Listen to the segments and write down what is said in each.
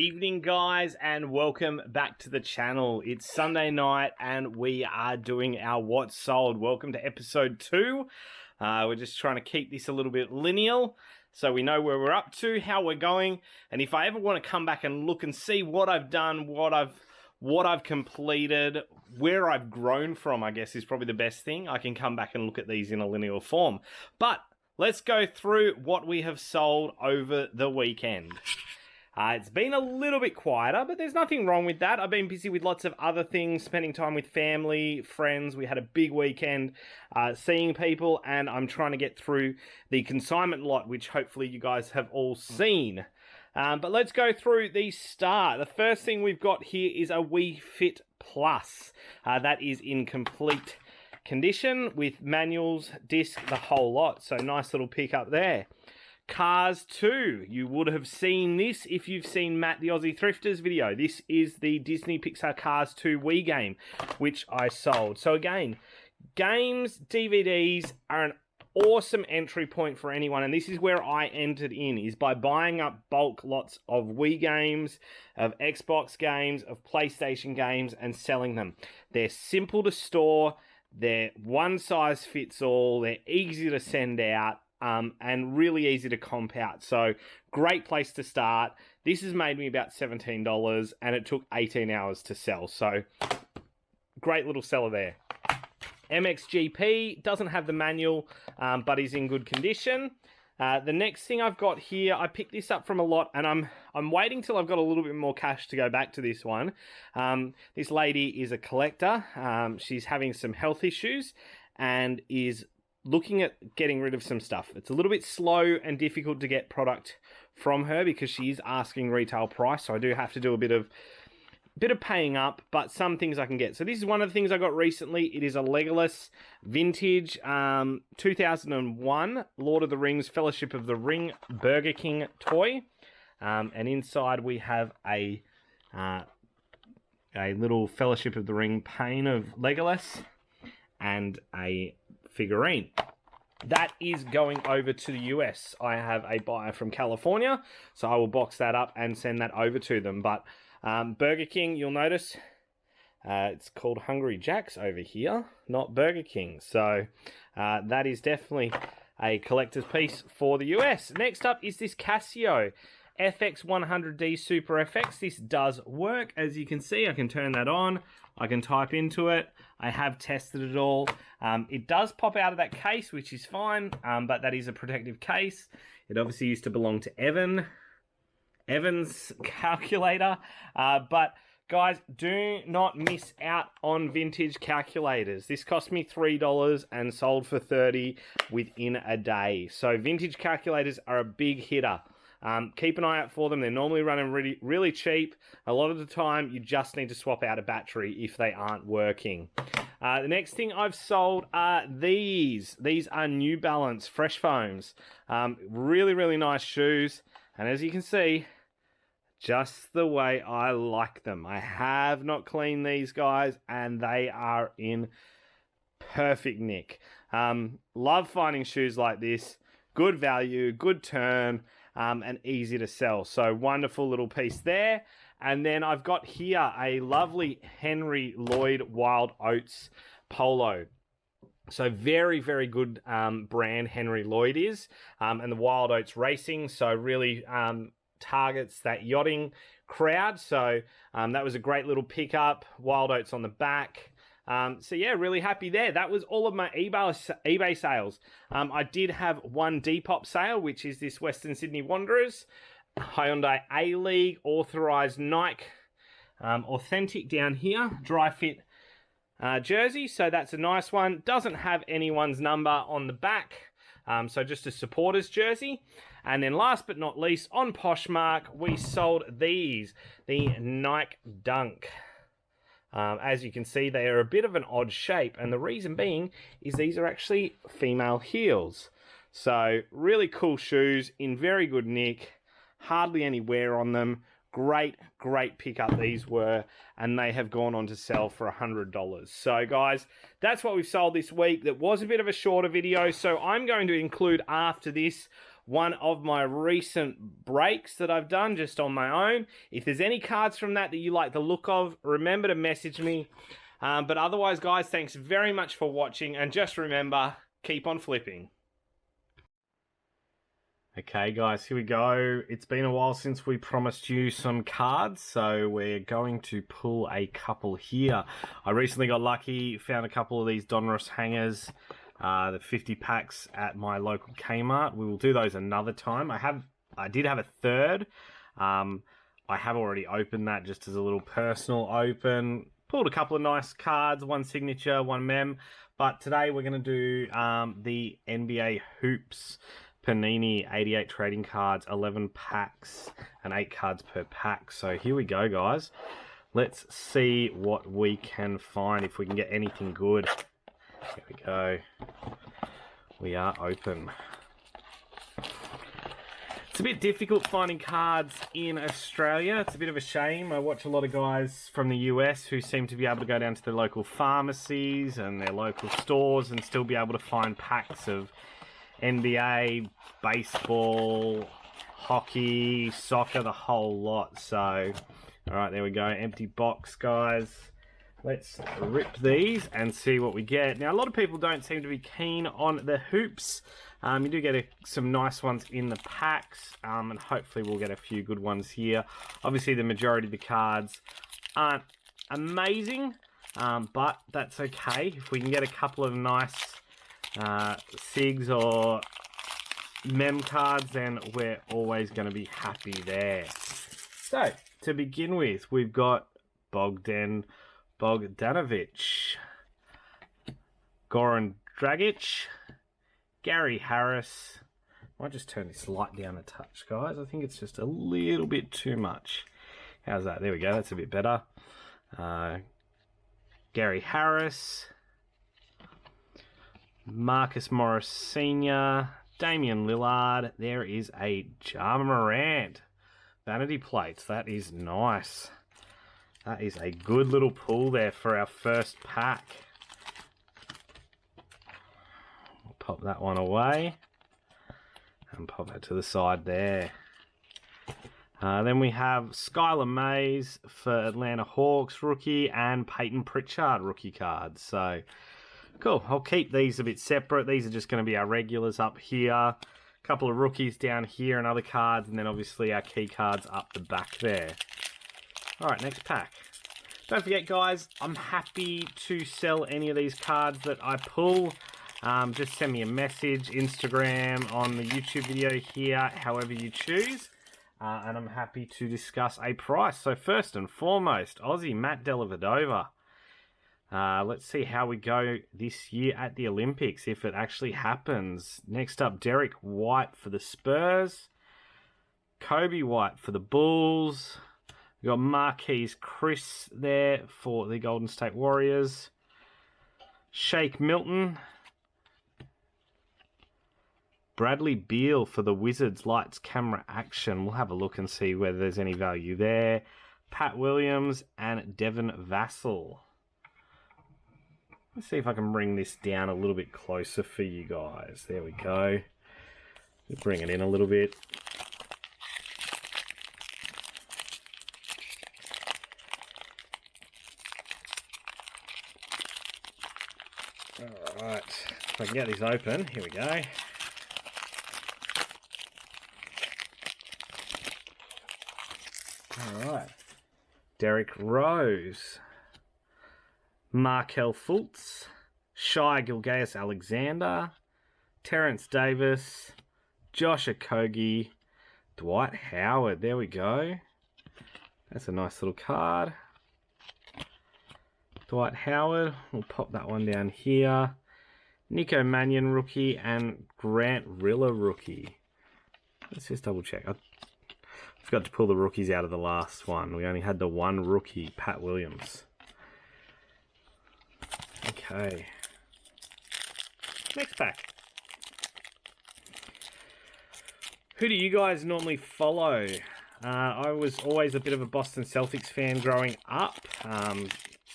evening, guys, and welcome back to the channel. It's Sunday night and we are doing our What's Sold. Welcome to episode 2. We're just trying to keep this a little bit lineal so we know where we're up to, how we're going, and if I ever want to come back and look and see what I've done, what I've completed, where I've grown from, I guess is probably the best thing. I can come back and look at these in a linear form. But let's go through what we have sold over the weekend. It's been a little bit quieter, but there's nothing wrong with that. I've been busy with lots of other things, spending time with family, friends. We had a big weekend, seeing people, and I'm trying to get through the consignment lot, which hopefully you guys have all seen. But let's go through the start. The first thing we've got here is a Wii Fit Plus. That is in complete condition with manuals, disc, the whole lot. So nice little pickup there. Cars 2. You would have seen this if you've seen Matt the Aussie Thrifters video. This is the Disney Pixar Cars 2 Wii game, which I sold. So again, games, DVDs are an awesome entry point for anyone, and this is where I entered in, is by buying up bulk lots of Wii games, of Xbox games, of PlayStation games, and selling them. They're simple to store, they're one size fits all, they're easy to send out, and really easy to comp out. So great place to start. This has made me about $17 and it took 18 hours to sell. So great little seller there. MXGP doesn't have the manual, but is in good condition. The next thing I've got here, I picked this up from a lot, and I'm waiting till I've got a little bit more cash to go back to this one. This lady is a collector. She's having some health issues and is looking at getting rid of some stuff. It's a little bit slow and difficult to get product from her because she is asking retail price, so I do have to do a bit of paying up, but some things I can get. So this is one of the things I got recently. It is a Legolas vintage 2001 Lord of the Rings Fellowship of the Ring Burger King toy, and inside we have a little Fellowship of the Ring pane of Legolas and a figurine. That is going over to the US. I have a buyer from California, so I will box that up and send that over to them. But Burger King, you'll notice it's called Hungry Jack's over here, not Burger King. So that is definitely a collector's piece for the US. Next up is this Casio FX100D Super FX. This does work. As you can see, I can turn that on. I can type into it. I have tested it all. It does pop out of that case, which is fine, but that is a protective case. It obviously used to belong to Evan's calculator. But guys, do not miss out on vintage calculators. This cost me $3 and sold for $30 within a day. So vintage calculators are a big hitter. Keep an eye out for them. They're normally running really, really cheap. A lot of the time, you just need to swap out a battery if they aren't working. The next thing I've sold are these. These are New Balance Fresh Foams. Really, really nice shoes. And as you can see, just the way I like them. I have not cleaned these guys, and they are in perfect nick. Love finding shoes like this. Good value, good turn, and easy to sell. So wonderful little piece there. And then I've got here a lovely Henry Lloyd Wild Oats polo. So very, very good brand Henry Lloyd is. And the Wild Oats Racing, so really targets that yachting crowd. So that was a great little pickup. Wild Oats on the back. So yeah, really happy there. That was all of my eBay sales. I did have one Depop sale, which is this Western Sydney Wanderers Hyundai A-League authorized Nike authentic down here, dry fit jersey. So that's a nice one. Doesn't have anyone's number on the back, so just a supporter's jersey. And then last but not least, on Poshmark, we sold these, the Nike Dunk. As you can see, they are a bit of an odd shape, and the reason being is these are actually female heels. So really cool shoes in very good nick, hardly any wear on them. Great pickup these were, and they have gone on to sell for $100. So guys, that's what we've sold this week. That was a bit of a shorter video, so I'm going to include after this one of my recent breaks that I've done just on my own. If there's any cards from that you like the look of, remember to message me. But otherwise, guys, thanks very much for watching, and just remember, keep on flipping. Okay, guys, here we go. It's been a while since we promised you some cards, so we're going to pull a couple here. I recently got lucky, found a couple of these Donruss hangers, the 50 packs at my local Kmart. We will do those another time. I did have a third. I have already opened that just as a little personal open. Pulled a couple of nice cards, one signature, one mem. But today we're going to do the NBA Hoops Panini 88 trading cards, 11 packs and 8 cards per pack. So here we go, guys. Let's see what we can find, if we can get anything good. Here we go. We are open. It's a bit difficult finding cards in Australia. It's a bit of a shame. I watch a lot of guys from the US who seem to be able to go down to their local pharmacies and their local stores and still be able to find packs of NBA, baseball, hockey, soccer, the whole lot. So, all right, there we go. Empty box, guys. Let's rip these and see what we get. Now, a lot of people don't seem to be keen on the hoops. You do get some nice ones in the packs, and hopefully we'll get a few good ones here. Obviously, the majority of the cards aren't amazing, but that's okay. If we can get a couple of nice SIGs or mem cards, then we're always going to be happy there. So, to begin with, we've got Bogdanovic, Goran Dragic, Gary Harris. Might just turn this light down a touch, guys. I think it's just a little bit too much. How's that? There we go. That's a bit better. Gary Harris, Marcus Morris Sr., Damian Lillard. There is a Ja Morant vanity plates. That is nice. That is a good little pull there for our first pack. We'll pop that one away and pop that to the side there. Then we have Skylar Mays for Atlanta Hawks rookie, and Peyton Pritchard rookie cards. So cool. I'll keep these a bit separate. These are just going to be our regulars up here. A couple of rookies down here and other cards, and then obviously our key cards up the back there. All right, next pack. Don't forget, guys, I'm happy to sell any of these cards that I pull. Just send me a message, Instagram, on the YouTube video here, however you choose. And I'm happy to discuss a price. So first and foremost, Aussie Matt Dellavedova. Let's see how we go this year at the Olympics, if it actually happens. Next up, Derek White for the Spurs. Kobe White for the Bulls. We've got Marquise Chris there for the Golden State Warriors. Shake Milton. Bradley Beal for the Wizards, Lights, Camera, Action. We'll have a look and see whether there's any value there. Pat Williams and Devin Vassell. Let's see if I can bring this down a little bit closer for you guys. There we go. Bring it in a little bit. Alright, if I can get these open, here we go. Alright. Derrick Rose. Markelle Fultz. Shai Gilgeous-Alexander. Terrence Davis. Josh Okogie. Dwight Howard. There we go. That's a nice little card. Dwight Howard. We'll pop that one down here. Nico Mannion rookie and Grant Riller rookie. Let's just double check. I forgot to pull the rookies out of the last one. We only had the one rookie, Pat Williams. Okay. Next pack. Who do you guys normally follow? I was always a bit of a Boston Celtics fan growing up.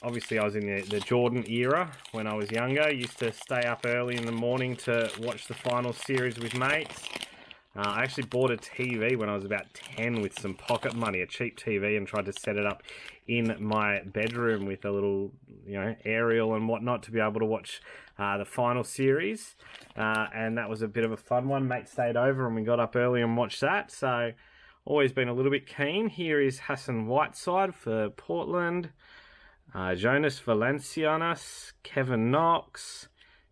Obviously, I was in the Jordan era when I was younger. Used to stay up early in the morning to watch the final series with mates. I actually bought a TV when I was about 10 with some pocket money, a cheap TV, and tried to set it up in my bedroom with a little, aerial and whatnot to be able to watch the final series. And that was a bit of a fun one. Mate stayed over and we got up early and watched that. So always been a little bit keen. Here is Hassan Whiteside for Portland. Jonas Valanciunas, Kevin Knox,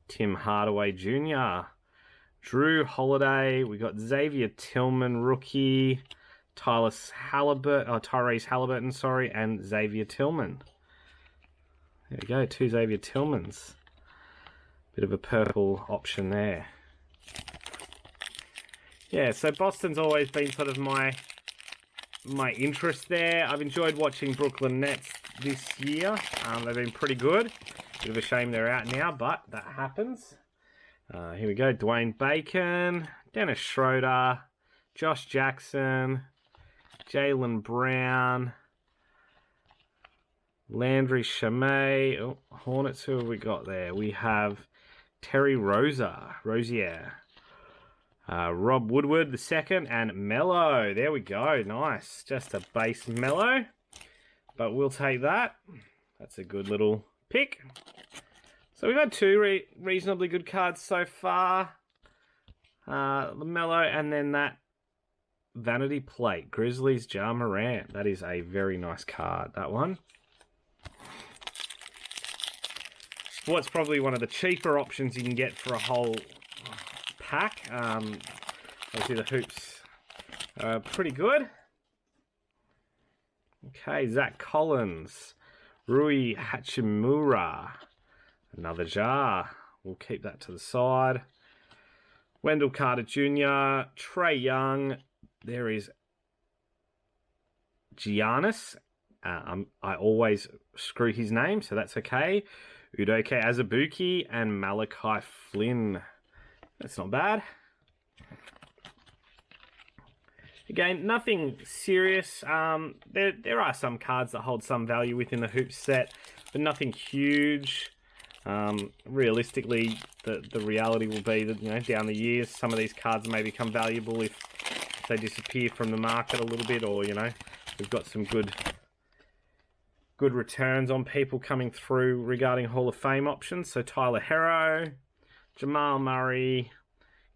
Tim Hardaway Jr., Drew Holiday. We got Xavier Tillman, rookie. Tyrese Halliburton, and Xavier Tillman. There we go, 2 Xavier Tillmans. Bit of a purple option there. Yeah, so Boston's always been sort of my interest there. I've enjoyed watching Brooklyn Nets this year. They've been pretty good. Bit of a shame they're out now, but that happens. Here we go. Dwayne Bacon, Dennis Schroeder, Josh Jackson, Jaylen Brown, Landry Shamet. Oh, Hornets, who have we got there? We have Terry Rozier, Rob Woodward the second, and Melo. There we go. Nice. Just a base Melo, but we'll take that. That's a good little pick. So we've had 2 reasonably good cards so far. LaMelo, and then that Vanity Plate, Grizzlies Ja Morant. That is a very nice card, that one. What's probably one of the cheaper options you can get for a whole pack. Obviously the hoops are pretty good. Okay, Zach Collins, Rui Hachimura. Another jar. We'll keep that to the side. Wendell Carter Jr., Trae Young. There is Giannis. I always screw his name, so that's okay. Udoka Azubuike and Malachi Flynn. That's not bad. Again, nothing serious. There are some cards that hold some value within the Hoops set, but nothing huge. Realistically, the reality will be that, down the years, some of these cards may become valuable if they disappear from the market a little bit, or, we've got some good returns on people coming through regarding Hall of Fame options. So Tyler Herro, Jamal Murray,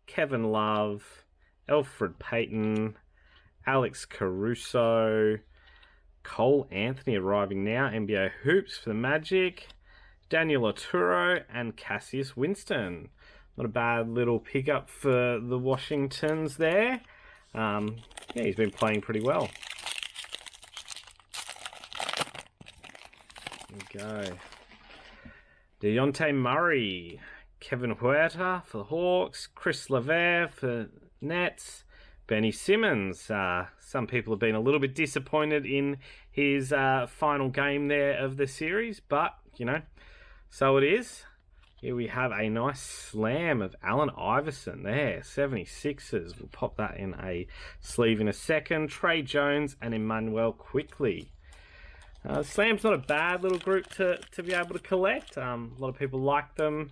Kevin Love, Elfrid Payton, Alex Caruso, Cole Anthony arriving now, NBA Hoops for the Magic, Daniel Oturo, and Cassius Winston. Not a bad little pickup for the Washingtons there. Yeah, he's been playing pretty well. There we go. Dejounte Murray, Kevin Huerta for the Hawks, Chris LeVert for Nets, Benny Simmons. Some people have been a little bit disappointed in his final game there of the series, but, so it is. Here we have a nice slam of Allen Iverson there, 76ers. We'll pop that in a sleeve in a second. Trey Jones and Emmanuel Quickley. Slam's not a bad little group to be able to collect. A lot of people like them,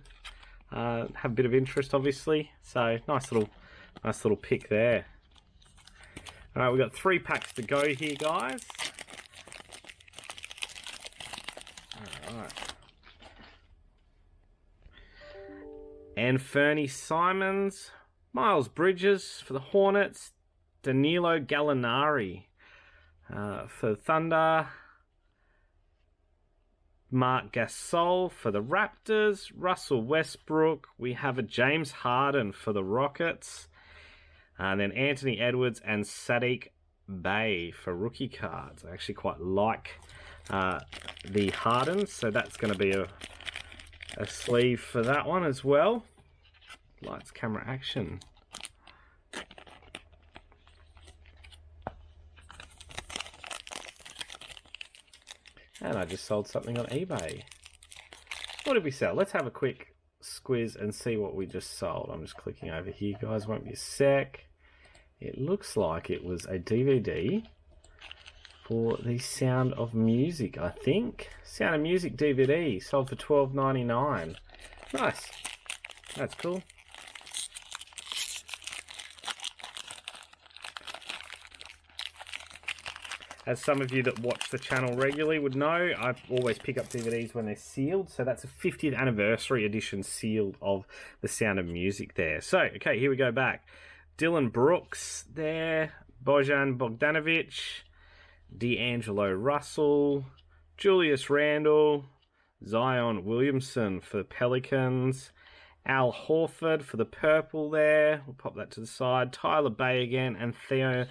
have a bit of interest, obviously. So nice little pick there. All right, we've got 3 packs to go here, guys. All right. Anthony Simons, Miles Bridges for the Hornets, Danilo Gallinari for Thunder, Mark Gasol for the Raptors, Russell Westbrook. We have a James Harden for the Rockets, and then Anthony Edwards and Saddiq Bey for rookie cards. I actually quite like the Harden, so that's going to be a sleeve for that one as well. Lights, camera, action. And I just sold something on eBay. What did we sell? Let's have a quick squiz and see what we just sold. I'm just clicking over here, guys. Won't be a sec. It looks like it was a DVD for the Sound of Music, I think. Sound of Music DVD, sold for $12.99. Nice. That's cool. As some of you that watch the channel regularly would know, I always pick up DVDs when they're sealed. So that's a 50th anniversary edition sealed of The Sound of Music there. So, okay, here we go back. Dylan Brooks there. Bojan Bogdanovic. D'Angelo Russell. Julius Randle. Zion Williamson for the Pelicans. Al Horford for the purple there. We'll pop that to the side. Tyler Bay again. And Theo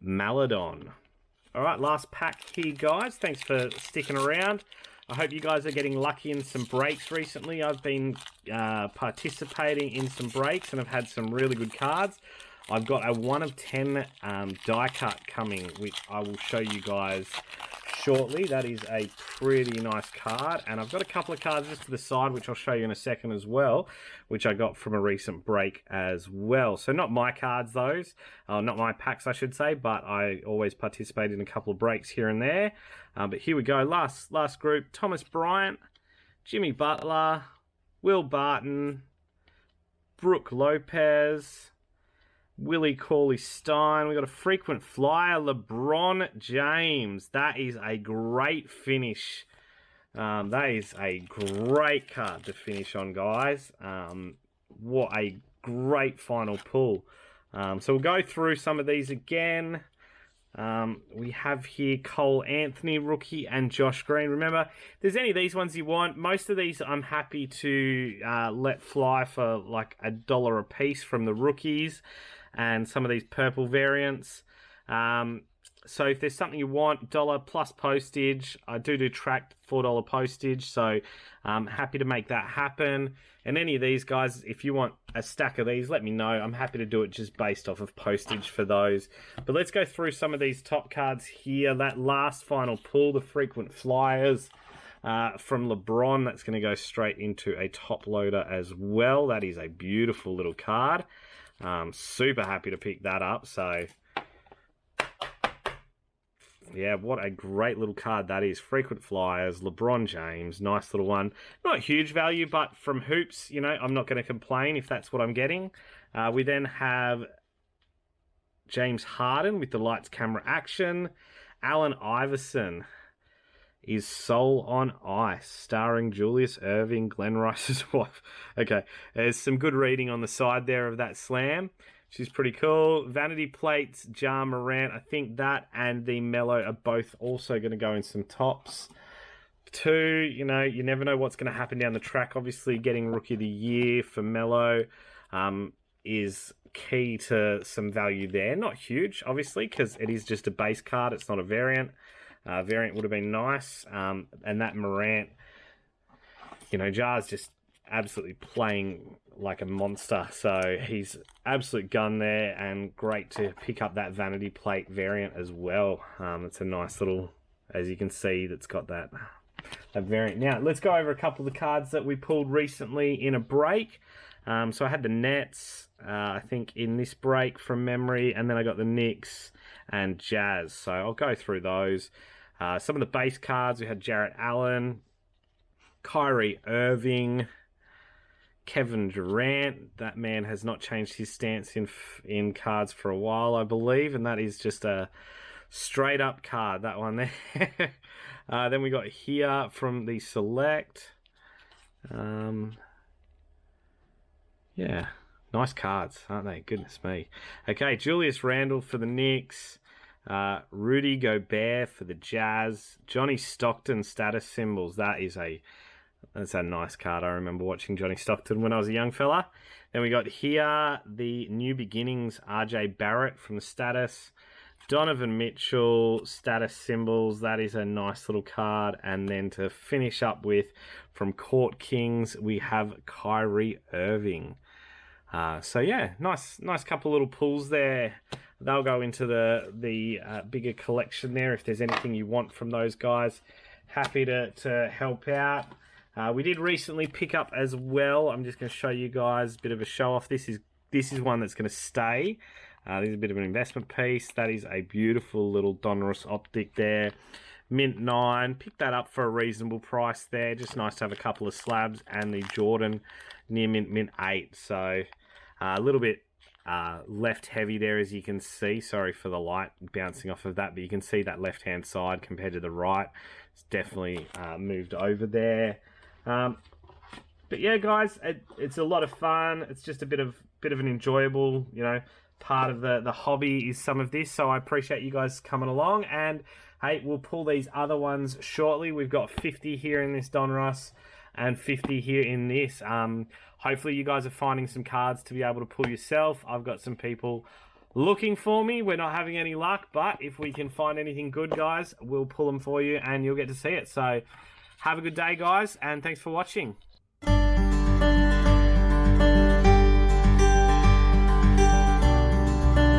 Maladon. All right, last pack here, guys. Thanks for sticking around. I hope you guys are getting lucky in some breaks recently. I've been participating in some breaks and I've had some really good cards. I've got a 1 of 10 die cut coming, which I will show you guys shortly. That is a pretty nice card. And I've got a couple of cards just to the side, which I'll show you in a second as well, which I got from a recent break as well. So not my cards, those. Not my packs, I should say, but I always participate in a couple of breaks here and there. But here we go. Last group. Thomas Bryant, Jimmy Butler, Will Barton, Brooke Lopez, Willie Cauley-Stein. We got a frequent flyer, LeBron James. That is a great finish. That is a great card to finish on, guys. What a great final pull. So we'll go through some of these again. We have here Cole Anthony, rookie, and Josh Green. Remember, if there's any of these ones you want, most of these I'm happy to let fly for like $1 a piece from the rookies and some of these purple variants. So if there's something you want, $1 plus postage. I do track $4 postage, so I'm happy to make that happen. And any of these guys, if you want a stack of these, let me know. I'm happy to do it just based off of postage for those. But let's go through some of these top cards here. That last final pull, the frequent flyers from LeBron, that's going to go straight into a top loader as well. That is a beautiful little card. Super happy to pick that up. So yeah, what a great little card that is. Frequent flyers, LeBron James, nice little one. Not huge value, but from Hoops, you know, I'm not going to complain if that's what I'm getting. We then have James Harden with the lights, camera, action. Allen Iverson is Soul on Ice, starring Julius Erving, Glenn Rice's wife. Okay, there's some good reading on the side there of that slam. She's pretty cool. Vanity Plates, Ja Morant. I think that and the Melo are both also going to go in some tops. Two, you know, you never know what's going to happen down the track. Obviously, getting Rookie of the Year for Melo is key to some value there. Not huge, obviously, because it is just a base card. It's not a variant. Variant would have been nice. And that Morant, you know, Ja's just absolutely playing like a monster. So he's absolute gun there, and great to pick up that Vanity Plate variant as well. It's a nice little, as you can see, that's got that variant. Now, let's go over a couple of the cards that we pulled recently in a break. So I had the Nets, I think, in this break from memory, and then I got the Knicks and Jazz. So I'll go through those. Some of the base cards, we had Jarrett Allen, Kyrie Irving, Kevin Durant. That man has not changed his stance in cards for a while, I believe, and that is just a straight up card, that one there. Then we got here from the Select. Yeah, nice cards, aren't they? Goodness me. Okay, Julius Randle for the Knicks. Rudy Gobert for the Jazz. Johnny Stockton status symbols. That's a nice card. I remember watching Johnny Stockton when I was a young fella. Then we got here the New Beginnings, RJ Barrett from the status. Donovan Mitchell status symbols. That is a nice little card. And then to finish up with, from Court Kings, we have Kyrie Irving. So yeah, nice couple little pulls there. They'll go into the bigger collection there. If there's anything you want from those guys, happy to help out. We did recently pick up as well. I'm just going to show you guys a bit of a show off. This is one that's going to stay. This is a bit of an investment piece. That is a beautiful little Donruss optic there. Mint 9. Picked that up for a reasonable price there. Just nice to have a couple of slabs, and the Jordan near mint 8. So a little bit left heavy there, as you can see. Sorry for the light bouncing off of that, but you can see that left-hand side compared to the right. It's definitely moved over there. But yeah, guys, it's a lot of fun. It's just a bit of an enjoyable, part of the hobby is some of this. So I appreciate you guys coming along. And hey, we'll pull these other ones shortly. We've got 50 here in this Donruss and 50 here in this. Hopefully you guys are finding some cards to be able to pull yourself. I've got some people looking for me. We're not having any luck, but if we can find anything good, guys, we'll pull them for you and you'll get to see it. So have a good day, guys, and thanks for watching.